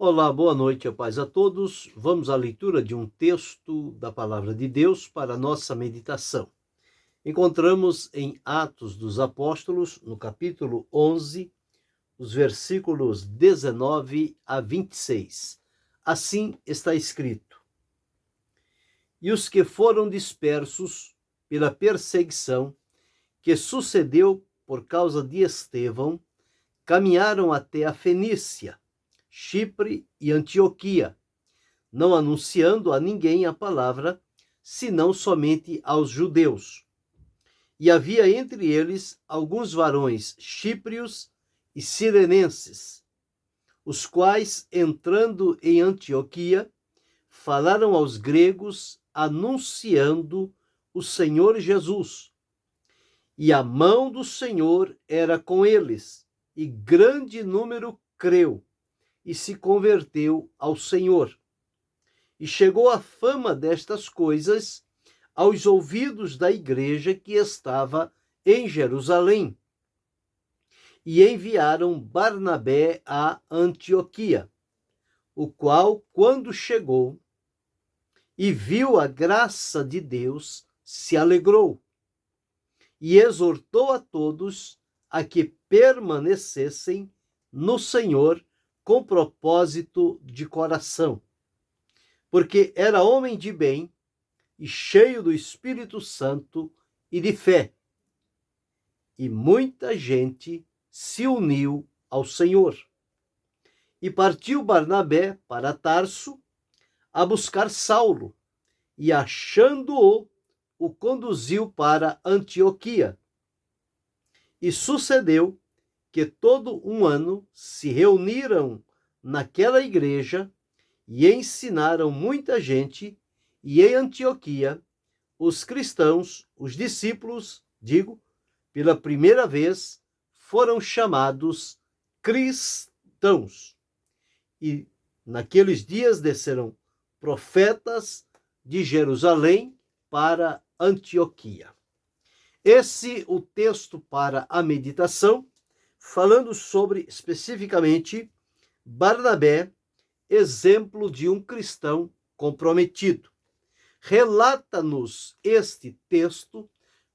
Olá, boa noite, a paz a todos. Vamos à leitura de um texto da Palavra de Deus para a nossa meditação. Encontramos em Atos dos Apóstolos, no capítulo 11, os versículos 19 a 26. Assim está escrito: E os que foram dispersos pela perseguição que sucedeu por causa de Estevão, caminharam até a Fenícia, Chipre e Antioquia, não anunciando a ninguém a palavra, senão somente aos judeus. E havia entre eles alguns varões chíprios e cirenenses, os quais, entrando em Antioquia, falaram aos gregos, anunciando o Senhor Jesus. E a mão do Senhor era com eles, e grande número creu e se converteu ao Senhor. E chegou a fama destas coisas aos ouvidos da igreja que estava em Jerusalém. E enviaram Barnabé a Antioquia, o qual, quando chegou e viu a graça de Deus, se alegrou e exortou a todos a que permanecessem no Senhor com propósito de coração, porque era homem de bem e cheio do Espírito Santo e de fé. E muita gente se uniu ao Senhor. E partiu Barnabé para Tarso a buscar Saulo, e achando-o, o conduziu para Antioquia. E sucedeu que todo um ano se reuniram naquela igreja e ensinaram muita gente, e em Antioquia os cristãos, os discípulos, pela primeira vez, foram chamados cristãos. E naqueles dias desceram profetas de Jerusalém para Antioquia. Esse o texto para a meditação, falando sobre especificamente Barnabé, exemplo de um cristão comprometido. Relata-nos este texto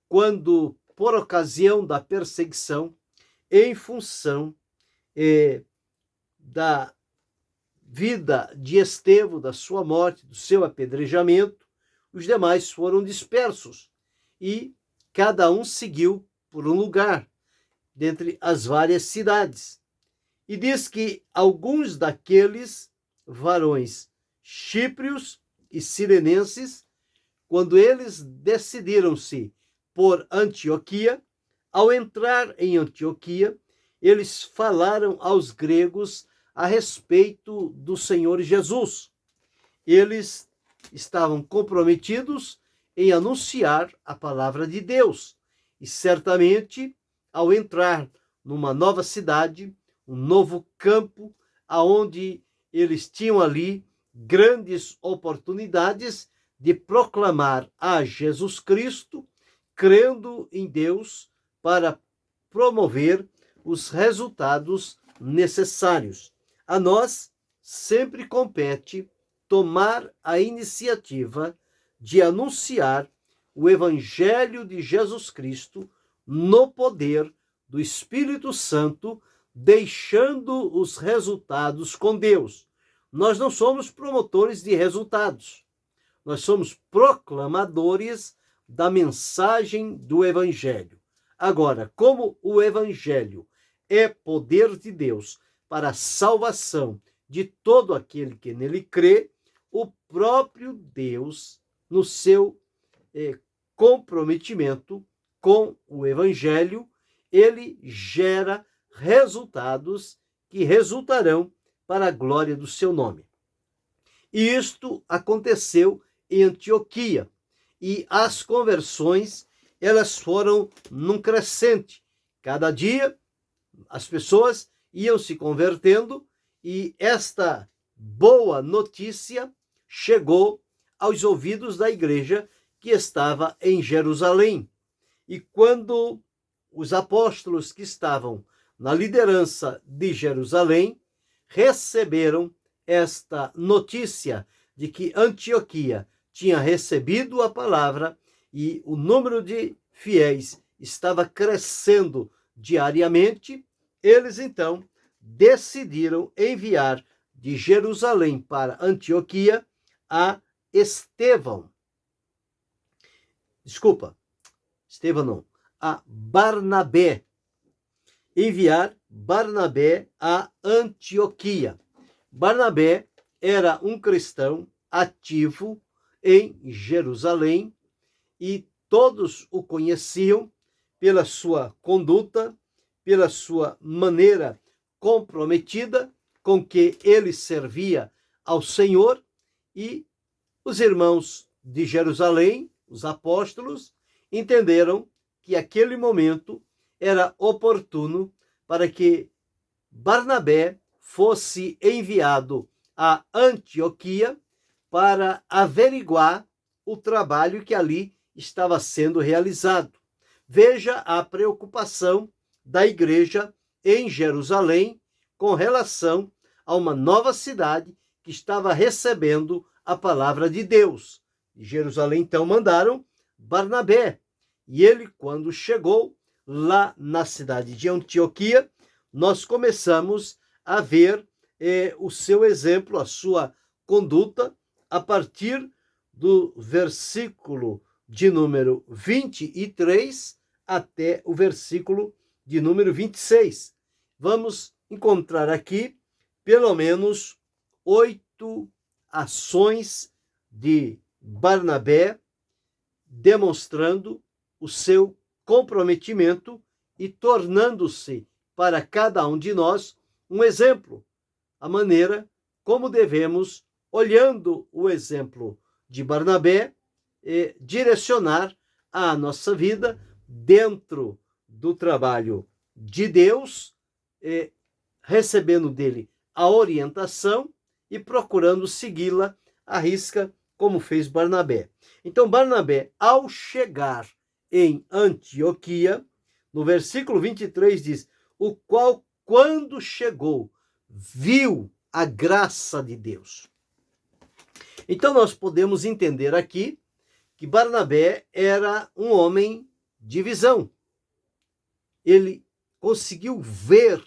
quando, por ocasião da perseguição, em função da vida de Estevão, da sua morte, do seu apedrejamento, os demais foram dispersos e cada um seguiu por um lugar, dentre as várias cidades. E diz que alguns daqueles varões chíprios e cirenenses, quando eles decidiram-se por Antioquia, ao entrar em Antioquia, eles falaram aos gregos a respeito do Senhor Jesus. Eles estavam comprometidos em anunciar a palavra de Deus. E certamente, ao entrar numa nova cidade, um novo campo, aonde eles tinham ali grandes oportunidades de proclamar a Jesus Cristo, crendo em Deus para promover os resultados necessários. A nós sempre compete tomar a iniciativa de anunciar o Evangelho de Jesus Cristo no poder do Espírito Santo, deixando os resultados com Deus. Nós não somos promotores de resultados. Nós somos proclamadores da mensagem do Evangelho. Agora, como o Evangelho é poder de Deus para a salvação de todo aquele que nele crê, o próprio Deus, no seu comprometimento com o Evangelho, ele gera resultados que resultarão para a glória do seu nome. E isto aconteceu em Antioquia, e as conversões, elas foram num crescente. Cada dia as pessoas iam se convertendo, e esta boa notícia chegou aos ouvidos da igreja que estava em Jerusalém. E quando os apóstolos que estavam na liderança de Jerusalém receberam esta notícia de que Antioquia tinha recebido a palavra e o número de fiéis estava crescendo diariamente, eles então decidiram enviar de Jerusalém para Antioquia a Estevão. Estevão não, a Barnabé. Enviar Barnabé a Antioquia. Barnabé era um cristão ativo em Jerusalém e todos o conheciam pela sua conduta, pela sua maneira comprometida com que ele servia ao Senhor, e os irmãos de Jerusalém, os apóstolos, entenderam que aquele momento era oportuno para que Barnabé fosse enviado a Antioquia para averiguar o trabalho que ali estava sendo realizado. Veja a preocupação da igreja em Jerusalém com relação a uma nova cidade que estava recebendo a palavra de Deus. De Jerusalém, então, mandaram Barnabé. E ele, quando chegou lá na cidade de Antioquia, nós começamos a ver o seu exemplo, a sua conduta, a partir do versículo de número 23 até o versículo de número 26. Vamos encontrar aqui pelo menos 8 ações de Barnabé demonstrando o seu comprometimento e tornando-se para cada um de nós um exemplo, a maneira como devemos, olhando o exemplo de Barnabé, direcionar a nossa vida dentro do trabalho de Deus, recebendo dele a orientação e procurando segui-la à risca, como fez Barnabé. Então, Barnabé, ao chegar em Antioquia, no versículo 23 diz: o qual, quando chegou, viu a graça de Deus. Então, nós podemos entender aqui que Barnabé era um homem de visão. Ele conseguiu ver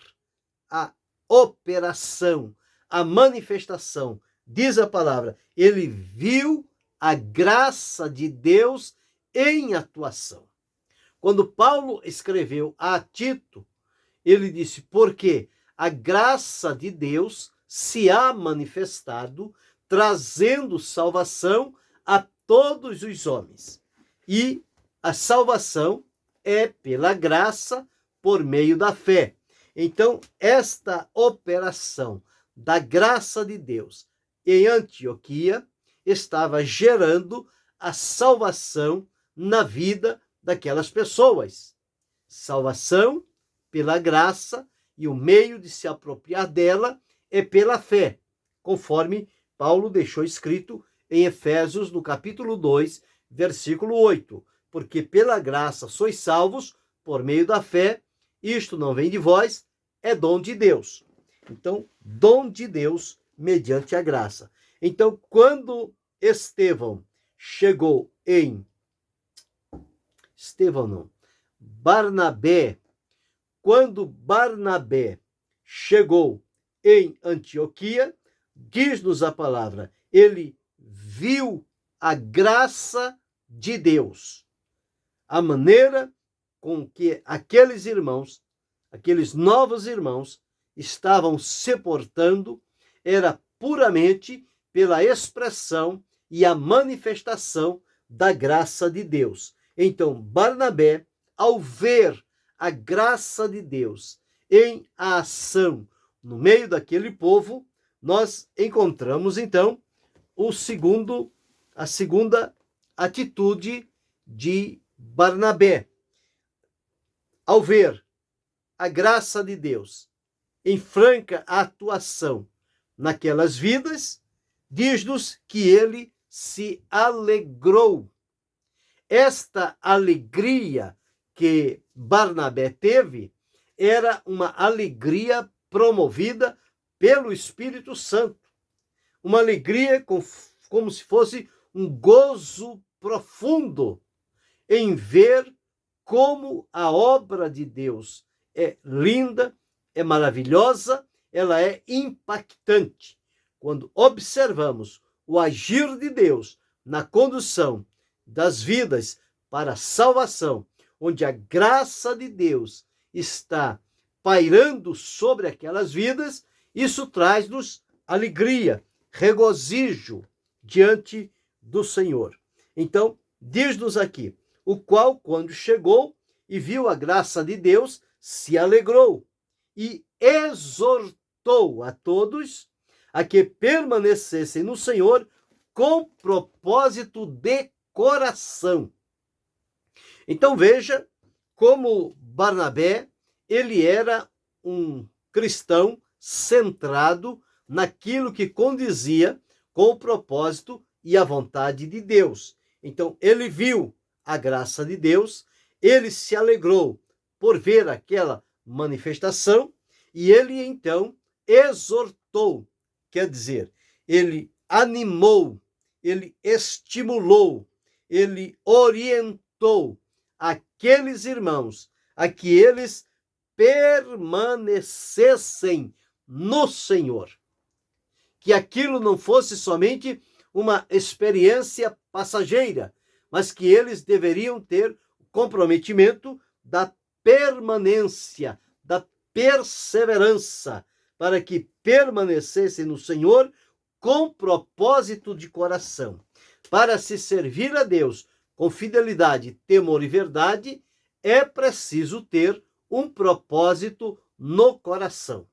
a operação, a manifestação, diz a palavra, ele viu a graça de Deus em atuação. Quando Paulo escreveu a Tito, ele disse: porque a graça de Deus se há manifestado, trazendo salvação a todos os homens. E a salvação é pela graça, por meio da fé. Então, esta operação da graça de Deus em Antioquia estava gerando a salvação na vida daquelas pessoas. Salvação pela graça, e o meio de se apropriar dela é pela fé, conforme Paulo deixou escrito em Efésios, no capítulo 2, versículo 8. Porque pela graça sois salvos por meio da fé, isto não vem de vós, é dom de Deus. Então, dom de Deus mediante a graça. Então, quando Barnabé, quando Barnabé chegou em Antioquia, diz-nos a palavra, ele viu a graça de Deus, a maneira com que aqueles irmãos, aqueles novos irmãos, estavam se portando, era puramente pela expressão e a manifestação da graça de Deus. Então, Barnabé, ao ver a graça de Deus em ação no meio daquele povo, nós encontramos então a segunda atitude de Barnabé. Ao ver a graça de Deus em franca atuação naquelas vidas, diz-nos que ele se alegrou. Esta alegria que Barnabé teve era uma alegria promovida pelo Espírito Santo. uma alegria como se fosse um gozo profundo em ver como a obra de Deus é linda, é maravilhosa, ela é impactante. Quando observamos o agir de Deus na condução das vidas para a salvação, onde a graça de Deus está pairando sobre aquelas vidas, isso traz-nos alegria, regozijo diante do Senhor. Então, diz-nos aqui, o qual, quando chegou e viu a graça de Deus, se alegrou e exortou a todos a que permanecessem no Senhor com propósito de coração. Então veja como Barnabé, ele era um cristão centrado naquilo que condizia com o propósito e a vontade de Deus. Então ele viu a graça de Deus, ele se alegrou por ver aquela manifestação e ele então exortou, quer dizer, ele animou, ele estimulou, ele orientou aqueles irmãos a que eles permanecessem no Senhor. Que aquilo não fosse somente uma experiência passageira, mas que eles deveriam ter o comprometimento da permanência, da perseverança, para que permanecessem no Senhor com propósito de coração. Para se servir a Deus com fidelidade, temor e verdade, é preciso ter um propósito no coração.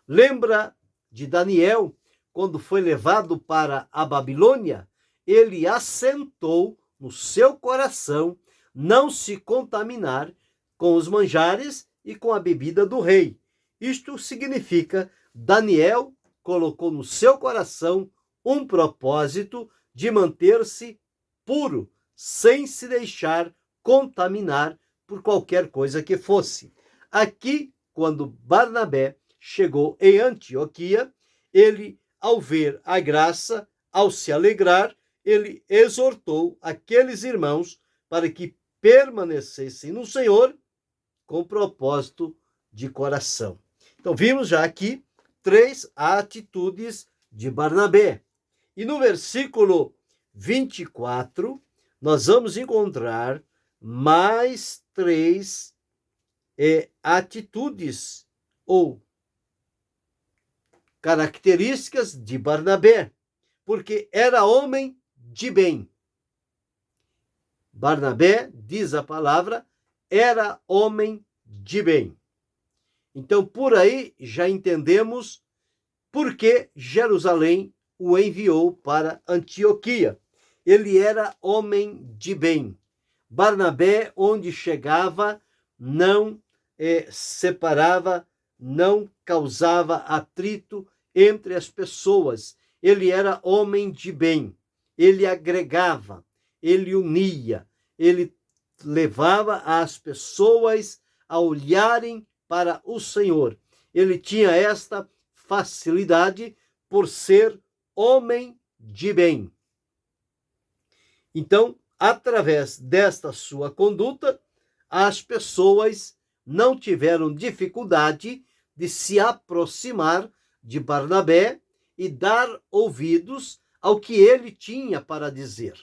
Lembra de Daniel, quando foi levado para a Babilônia? Ele assentou no seu coração não se contaminar com os manjares e com a bebida do rei. Isto significa, Daniel colocou no seu coração um propósito de manter-se puro, sem se deixar contaminar por qualquer coisa que fosse. Aqui, quando Barnabé chegou em Antioquia, ele, ao ver a graça, ao se alegrar, ele exortou aqueles irmãos para que permanecessem no Senhor com propósito de coração. Então, vimos já aqui 3 atitudes de Barnabé. E no versículo 24, nós vamos encontrar mais 3 atitudes ou características de Barnabé, porque era homem de bem. Barnabé, diz a palavra, era homem de bem. Então, por aí já entendemos por que Jerusalém o enviou para Antioquia. Ele era homem de bem. Barnabé, onde chegava, não separava, não causava atrito entre as pessoas. Ele era homem de bem. Ele agregava, ele unia, ele levava as pessoas a olharem para o Senhor. Ele tinha esta facilidade por ser homem de bem. Então, através desta sua conduta, as pessoas não tiveram dificuldade de se aproximar de Barnabé e dar ouvidos ao que ele tinha para dizer.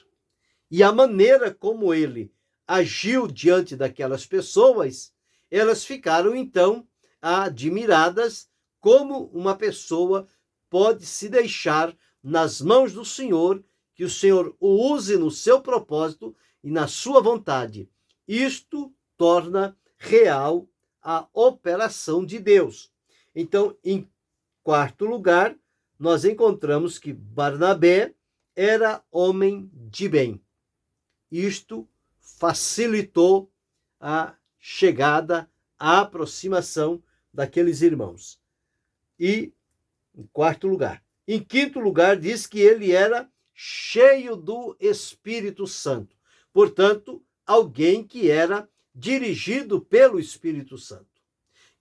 E a maneira como ele agiu diante daquelas pessoas, elas ficaram então admiradas como uma pessoa pode se deixar nas mãos do Senhor, que o Senhor o use no seu propósito e na sua vontade. Isto torna real a operação de Deus. Então, em quarto lugar, nós encontramos que Barnabé era homem de bem. Isto facilitou a chegada, a aproximação daqueles irmãos. E, em quarto lugar. Em quinto lugar, diz que ele era cheio do Espírito Santo. Portanto, alguém que era dirigido pelo Espírito Santo.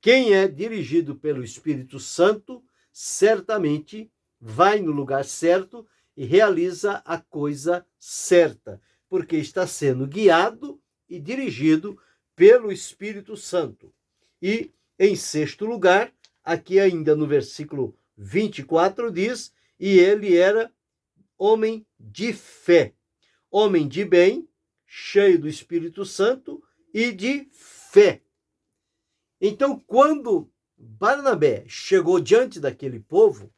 Quem é dirigido pelo Espírito Santo, certamente vai no lugar certo e realiza a coisa certa, porque está sendo guiado e dirigido pelo Espírito Santo. E, em sexto lugar, aqui ainda no versículo 24 diz, e ele era homem de fé, homem de bem, cheio do Espírito Santo e de fé. Então, quando Barnabé chegou diante daquele povo,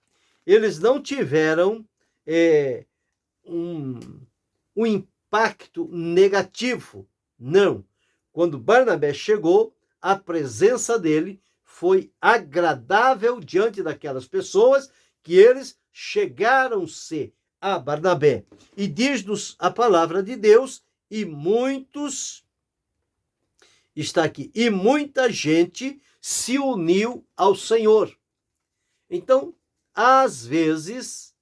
eles não tiveram um impacto negativo. Não. Quando Barnabé chegou, a presença dele foi agradável diante daquelas pessoas que eles chegaram-se a Barnabé. E diz-nos a palavra de Deus, e muitos, está aqui, e muita gente se uniu ao Senhor. Então, às vezes,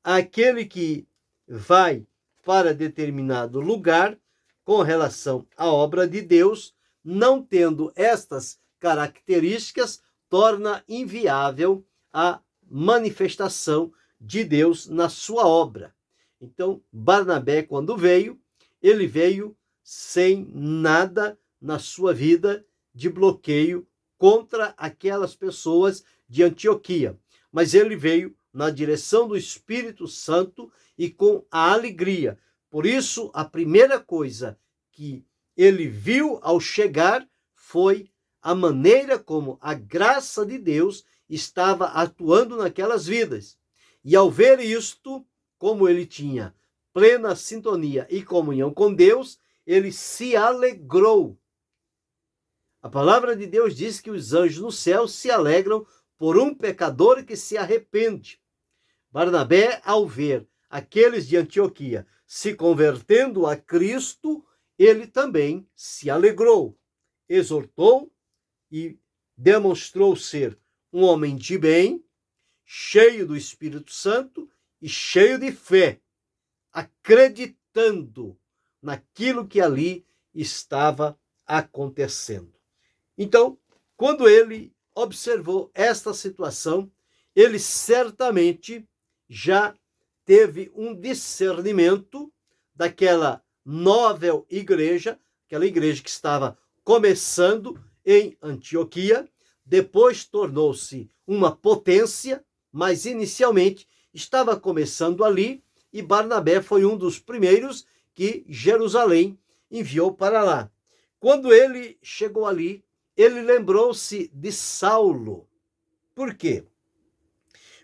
aquele que vai para determinado lugar com relação à obra de Deus, não tendo estas características, torna inviável a manifestação de Deus na sua obra. Então, Barnabé, quando veio, ele veio sem nada na sua vida de bloqueio contra aquelas pessoas de Antioquia, mas ele veio na direção do Espírito Santo e com a alegria. Por isso, a primeira coisa que ele viu ao chegar foi a maneira como a graça de Deus estava atuando naquelas vidas. E ao ver isto, como ele tinha plena sintonia e comunhão com Deus, ele se alegrou. A palavra de Deus diz que os anjos no céu se alegram por um pecador que se arrepende. Barnabé, ao ver aqueles de Antioquia se convertendo a Cristo, ele também se alegrou, exortou e demonstrou ser um homem de bem, cheio do Espírito Santo e cheio de fé, acreditando naquilo que ali estava acontecendo. Então, quando ele observou esta situação, ele certamente já teve um discernimento daquela nova igreja, aquela igreja que estava começando em Antioquia, depois tornou-se uma potência, mas inicialmente estava começando ali, e Barnabé foi um dos primeiros que Jerusalém enviou para lá. Quando ele chegou ali, ele lembrou-se de Saulo. Por quê?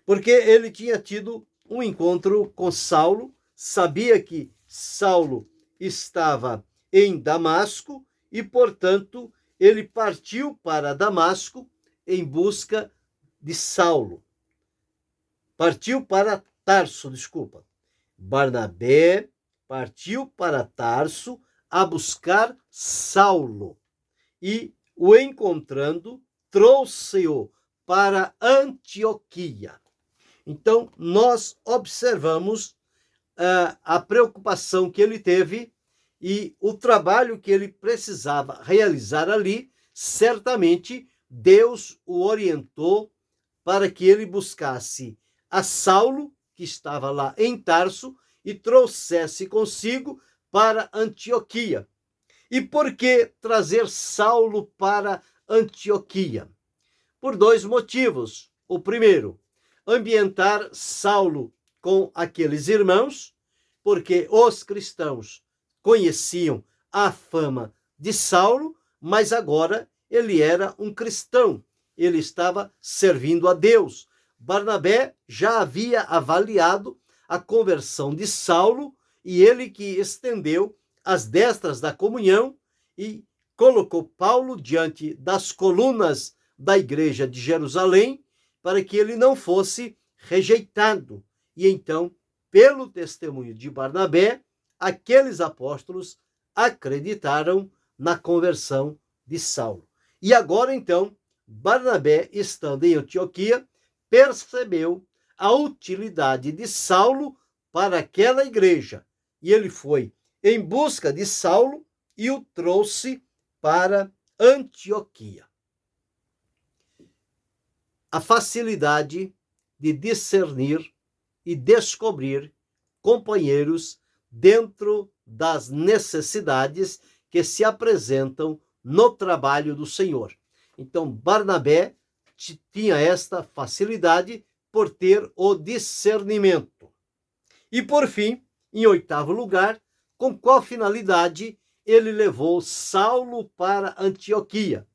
Porque ele tinha tido um encontro com Saulo, sabia que Saulo estava em Damasco e, portanto, ele partiu para Damasco em busca de Saulo. Partiu para Tarso, desculpa. Barnabé partiu para Tarso a buscar Saulo e, o encontrando, trouxe-o para Antioquia. Então, nós observamos a preocupação que ele teve e o trabalho que ele precisava realizar ali. Certamente, Deus o orientou para que ele buscasse a Saulo, que estava lá em Tarso, e trouxesse consigo para Antioquia. E por que trazer Saulo para Antioquia? Por dois motivos. O primeiro, ambientar Saulo com aqueles irmãos, porque os cristãos conheciam a fama de Saulo, mas agora ele era um cristão, ele estava servindo a Deus. Barnabé já havia avaliado a conversão de Saulo e ele que estendeu as destras da comunhão e colocou Paulo diante das colunas da igreja de Jerusalém para que ele não fosse rejeitado. E então, pelo testemunho de Barnabé, aqueles apóstolos acreditaram na conversão de Saulo. E agora, então, Barnabé, estando em Antioquia, percebeu a utilidade de Saulo para aquela igreja. E ele foi em busca de Saulo e o trouxe para Antioquia. A facilidade de discernir e descobrir companheiros dentro das necessidades que se apresentam no trabalho do Senhor. Então, Barnabé tinha esta facilidade por ter o discernimento. E, por fim, em oitavo lugar, com qual finalidade ele levou Saulo para Antioquia?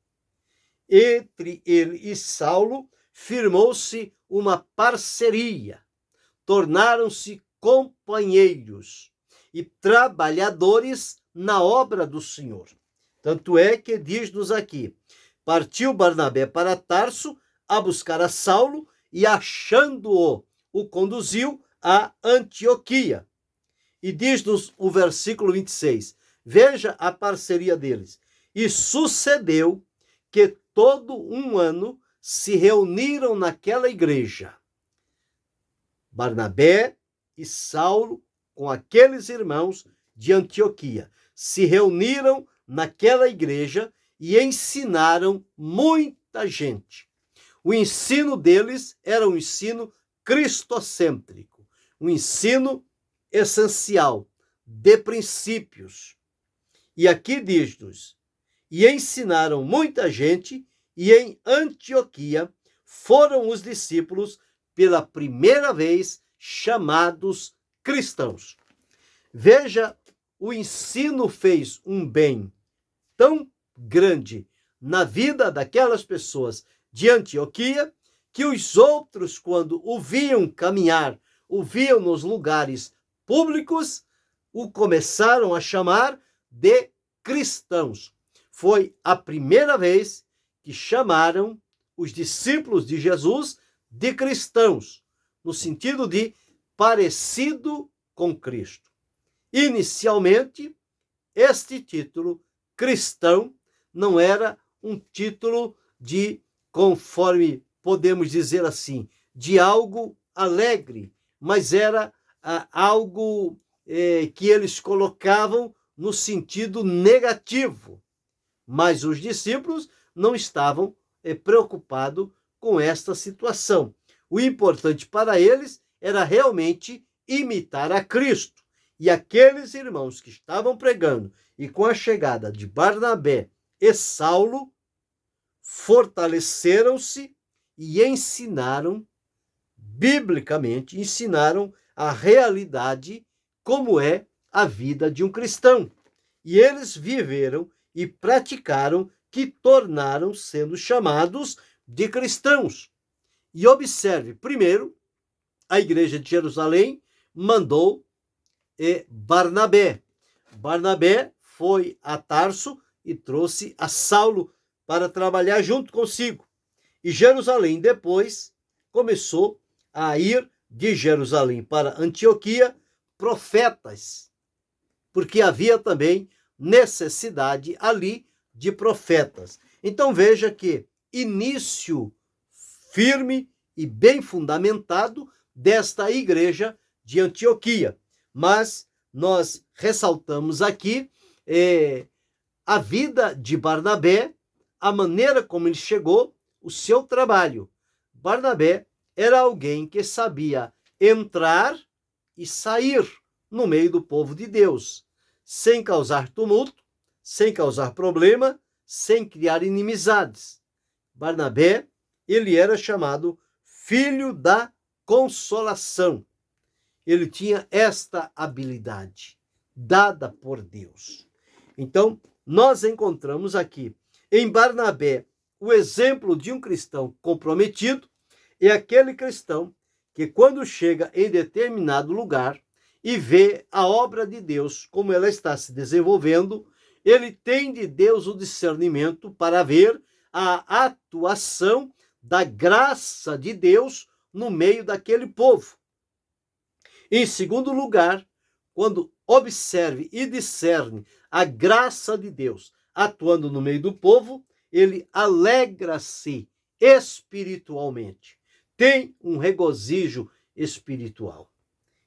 Entre ele e Saulo firmou-se uma parceria, tornaram-se companheiros e trabalhadores na obra do Senhor. Tanto é que diz-nos aqui: partiu Barnabé para Tarso a buscar a Saulo e, achando-o, o conduziu a Antioquia. E diz-nos o versículo 26, veja a parceria deles. E sucedeu que todo um ano se reuniram naquela igreja, Barnabé e Saulo com aqueles irmãos de Antioquia. Se reuniram naquela igreja e ensinaram muita gente. O ensino deles era um ensino cristocêntrico, um ensino essencial, de princípios. E aqui diz-nos, e ensinaram muita gente, e em Antioquia foram os discípulos pela primeira vez chamados cristãos. Veja, o ensino fez um bem tão grande na vida daquelas pessoas de Antioquia, que os outros, quando o viam caminhar, o viam nos lugares públicos, o começaram a chamar de cristãos. Foi a primeira vez que chamaram os discípulos de Jesus de cristãos, no sentido de parecido com Cristo. Inicialmente, este título, cristão, não era um título de, conforme podemos dizer assim, de algo alegre, mas era algo que eles colocavam no sentido negativo. Mas os discípulos não estavam preocupados com esta situação. O importante para eles era realmente imitar a Cristo. E aqueles irmãos que estavam pregando, e com a chegada de Barnabé e Saulo, fortaleceram-se e ensinaram, biblicamente, ensinaram a realidade como é a vida de um cristão. E eles viveram e praticaram, que tornaram sendo chamados de cristãos. E observe, primeiro, a igreja de Jerusalém mandou Barnabé. Barnabé foi a Tarso e trouxe a Saulo para trabalhar junto consigo. E Jerusalém depois começou a ir de Jerusalém para Antioquia profetas, porque havia também necessidade ali de profetas. Então veja que início firme e bem fundamentado desta igreja de Antioquia. Mas nós ressaltamos aqui a vida de Barnabé, a maneira como ele chegou, o seu trabalho. Barnabé era alguém que sabia entrar e sair no meio do povo de Deus, sem causar tumulto, sem causar problema, sem criar inimizades. Barnabé, ele era chamado filho da consolação. Ele tinha esta habilidade dada por Deus. Então, nós encontramos aqui em Barnabé o exemplo de um cristão comprometido. É aquele cristão que, quando chega em determinado lugar e vê a obra de Deus, como ela está se desenvolvendo, ele tem de Deus o discernimento para ver a atuação da graça de Deus no meio daquele povo. Em segundo lugar, quando observe e discerne a graça de Deus atuando no meio do povo, ele alegra-se espiritualmente, tem um regozijo espiritual.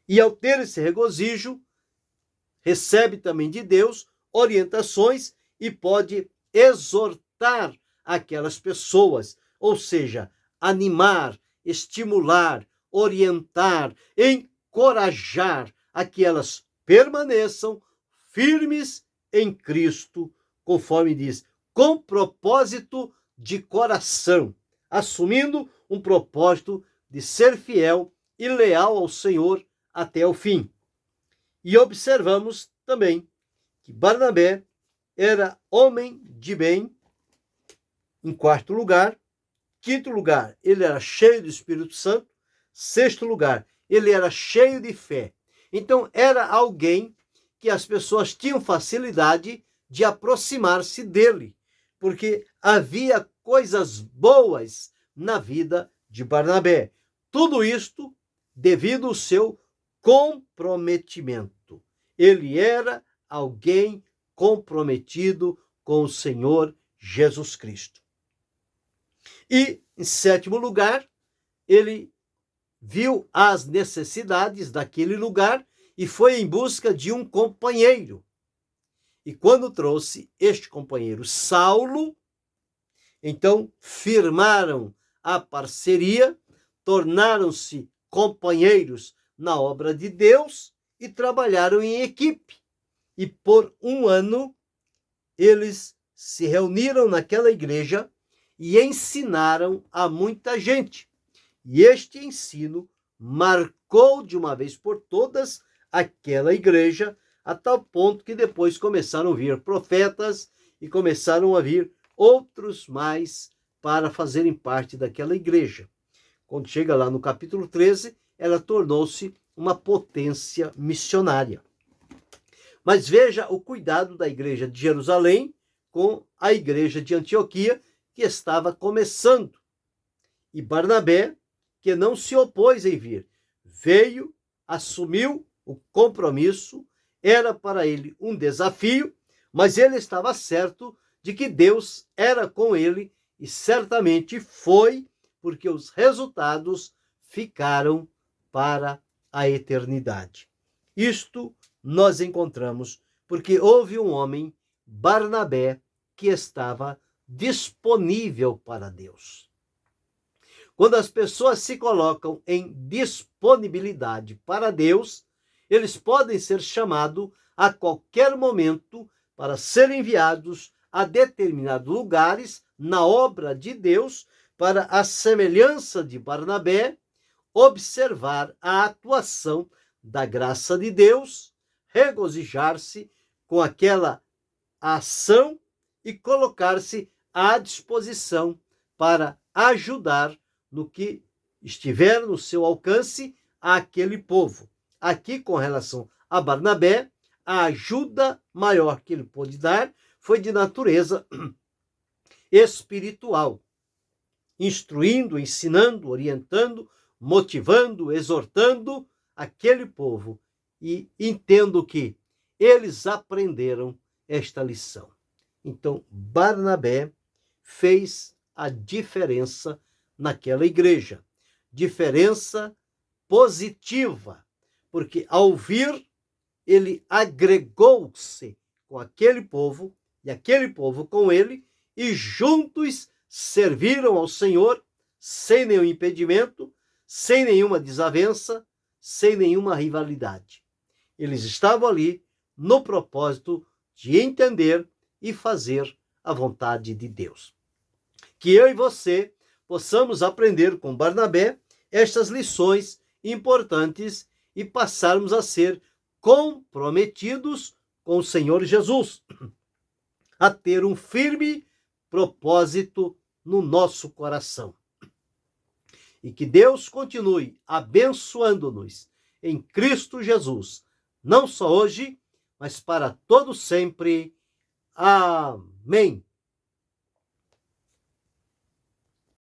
E ao ter esse regozijo, recebe também de Deus orientações e pode exortar aquelas pessoas, ou seja, animar, estimular, orientar, encorajar a que elas permaneçam firmes em Cristo, conforme diz, com propósito de coração, assumindo um propósito de ser fiel e leal ao Senhor até o fim. E observamos também que Barnabé era homem de bem, em quarto lugar. Quinto lugar, ele era cheio do Espírito Santo. Sexto lugar, ele era cheio de fé. Então, era alguém que as pessoas tinham facilidade de aproximar-se dele, porque havia coisas boas na vida de Barnabé. Tudo isto devido ao seu comprometimento. Ele era alguém comprometido com o Senhor Jesus Cristo. E, em sétimo lugar, ele viu as necessidades daquele lugar e foi em busca de um companheiro. E quando trouxe este companheiro, Saulo, então firmaram a parceria, tornaram-se companheiros na obra de Deus e trabalharam em equipe. E por um ano eles se reuniram naquela igreja e ensinaram a muita gente. E este ensino marcou de uma vez por todas aquela igreja, a tal ponto que depois começaram a vir profetas e começaram a vir outros mais para fazerem parte daquela igreja. Quando chega lá no capítulo 13, ela tornou-se uma potência missionária. Mas veja o cuidado da igreja de Jerusalém com a igreja de Antioquia, que estava começando. E Barnabé, que não se opôs em vir, veio, assumiu o compromisso, era para ele um desafio, mas ele estava certo de que Deus era com ele e certamente foi, porque os resultados ficaram para a eternidade. Isto nós encontramos porque houve um homem, Barnabé, que estava disponível para Deus. Quando as pessoas se colocam em disponibilidade para Deus, eles podem ser chamados a qualquer momento para serem enviados a determinados lugares na obra de Deus, para a semelhança de Barnabé, observar a atuação da graça de Deus, regozijar-se com aquela ação e colocar-se à disposição para ajudar no que estiver no seu alcance àquele povo. Aqui, com relação a Barnabé, a ajuda maior que ele pôde dar foi de natureza espiritual, instruindo, ensinando, orientando, motivando, exortando aquele povo. E entendo que eles aprenderam esta lição. Então, Barnabé fez a diferença naquela igreja. Diferença positiva, porque ao vir, ele agregou-se com aquele povo e aquele povo com ele, e juntos serviram ao Senhor sem nenhum impedimento, sem nenhuma desavença, sem nenhuma rivalidade. Eles estavam ali no propósito de entender e fazer a vontade de Deus. Que eu e você possamos aprender com Barnabé estas lições importantes e passarmos a ser comprometidos com o Senhor Jesus, a ter um firme propósito no nosso coração. E que Deus continue abençoando-nos em Cristo Jesus, não só hoje, mas para todo sempre. Amém.